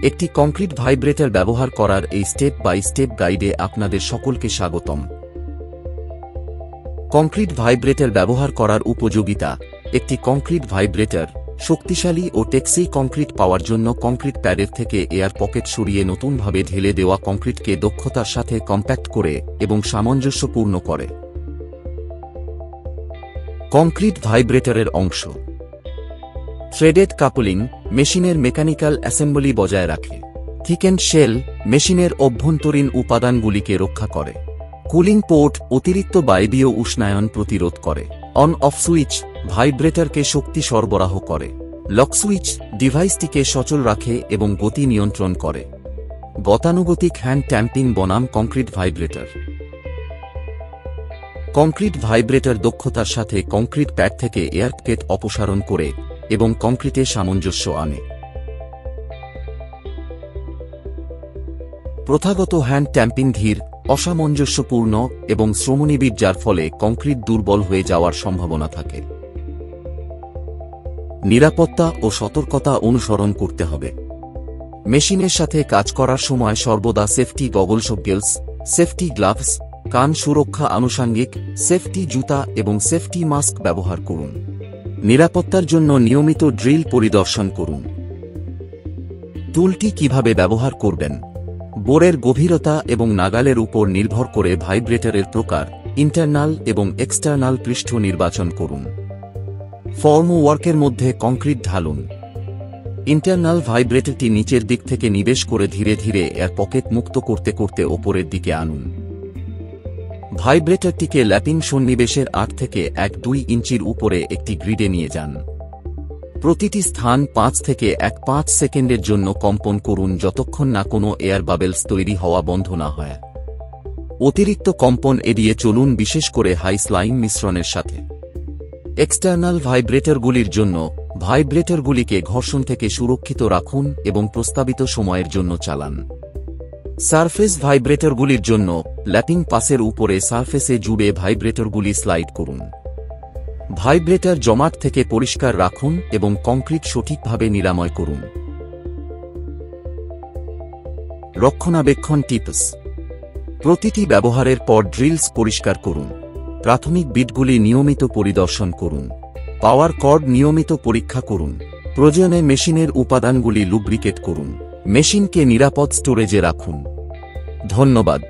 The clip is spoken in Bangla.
একটি কংক্রিট ভাইব্রেটর ব্যবহার করার এই স্টেপ বাই স্টেপ গাইডে আপনাদের সকলকে স্বাগতম। কংক্রিট ভাইব্রেটর ব্যবহার করার উপযোগিতা। একটি কংক্রিট ভাইব্রেটর শক্তিশালী ও টেকসই কংক্রিট পাওয়ার জন্য কংক্রিট প্যাডের থেকে এয়ার পকেট সরিয়ে নতুনভাবে ঢেলে দেওয়া কংক্রিটকে দক্ষতার সাথে কম্প্যাক্ট করে এবং সামঞ্জস্যপূর্ণ করে। কংক্রিট ভাইব্রেটরের অংশ। থ্রেডেড কাপলিং মেশিনের মেকানিক্যাল অ্যাসেম্বলি বজায় রাখে। থিকেন্ড শেল মেশিনের অভ্যন্তরীণ উপাদানগুলিকে রক্ষা করে। কুলিং পোর্ট অতিরিক্ত বায়বীয় উষ্ণায়ন প্রতিরোধ করে। অন অফ সুইচ ভাইব্রেটরকে শক্তি সরবরাহ করে। লক সুইচ ডিভাইসটিকে সচল রাখে এবং গতি নিয়ন্ত্রণ করে। গতানুগতিক হ্যান্ড ট্যাম্পিং বনাম কংক্রিট ভাইব্রেটর। কংক্রিট ভাইব্রেটর দক্ষতার সাথে কংক্রিট প্যাড থেকে এয়ার পকেট অপসারণ করে এবং কংক্রিটে সামঞ্জস্য আনে। প্রথাগত হ্যান্ড ট্যাম্পিং ধীর, অসামঞ্জস্যপূর্ণ এবং শ্রমনিবিড়, যার ফলে কংক্রিট দুর্বল হয়ে যাওয়ার সম্ভাবনা থাকে। নিরাপত্তা ও সতর্কতা অনুসরণ করতে হবে। মেশিনের সাথে কাজ করার সময় সর্বদা সেফটি গগলস, সেফটি গ্লাভস, কান সুরক্ষা আনুষঙ্গিক, সেফটি জুতা এবং সেফটি মাস্ক ব্যবহার করুন। নিরাপত্তার জন্য নিয়মিত ড্রিল পরিদর্শন করুন। টুলটি কিভাবে ব্যবহার করবেন। বোরের গভীরতা এবং নাগালের উপর নির্ভর করে ভাইব্রেটরের প্রকার, ইন্টারনাল এবং এক্সটার্নাল পৃষ্ঠ নির্বাচন করুন। ফর্ম ওয়ার্কের মধ্যে কংক্রিট ঢালুন। ইন্টারনাল ভাইব্রেটরটি নিচের দিক থেকে নিবেশ করে ধীরে ধীরে এয়ার পকেট মুক্ত করতে করতে ওপরের দিকে আনুন। ভাইব্রেটরটিকে ল্যাপিং সন্নিবেশের 8 থেকে 1-2 ইঞ্চির উপরে একটি গ্রিডে নিয়ে যান। প্রতিটি স্থান 5 থেকে 1-5 সেকেন্ডের জন্য কম্পন করুন যতক্ষণ না কোনো এয়ার বাবেলস তৈরি হওয়া বন্ধ না হয়। অতিরিক্ত কম্পন এড়িয়ে চলুন, বিশেষ করে হাই স্লাইম মিশ্রণের সাথে। এক্সটার্নাল ভাইব্রেটরগুলির জন্য ভাইব্রেটরগুলিকে ঘর্ষণ থেকে সুরক্ষিত রাখুন এবং প্রস্তাবিত সময়ের জন্য চালান। সারফেস ভাইব্রেটরগুলির জন্য ল্যাপিং পাসের উপরে সারফেসে জুড়ে ভাইব্রেটরগুলি স্লাইড করুন। ভাইব্রেটর জমাট থেকে পরিষ্কার রাখুন এবং কংক্রিট সঠিকভাবে নিরাময় করুন। রক্ষণাবেক্ষণ টিপস। প্রতিটি ব্যবহারের পর ড্রিলস পরিষ্কার করুন। প্রাথমিক বিটগুলি নিয়মিত পরিদর্শন করুন। পাওয়ার কর্ড নিয়মিত পরীক্ষা করুন। প্রয়োজনে মেশিনের উপাদানগুলি লুব্রিকেট করুন। মেশিনকে নিরাপদ স্টোরেজে রাখুন। ধন্যবাদ।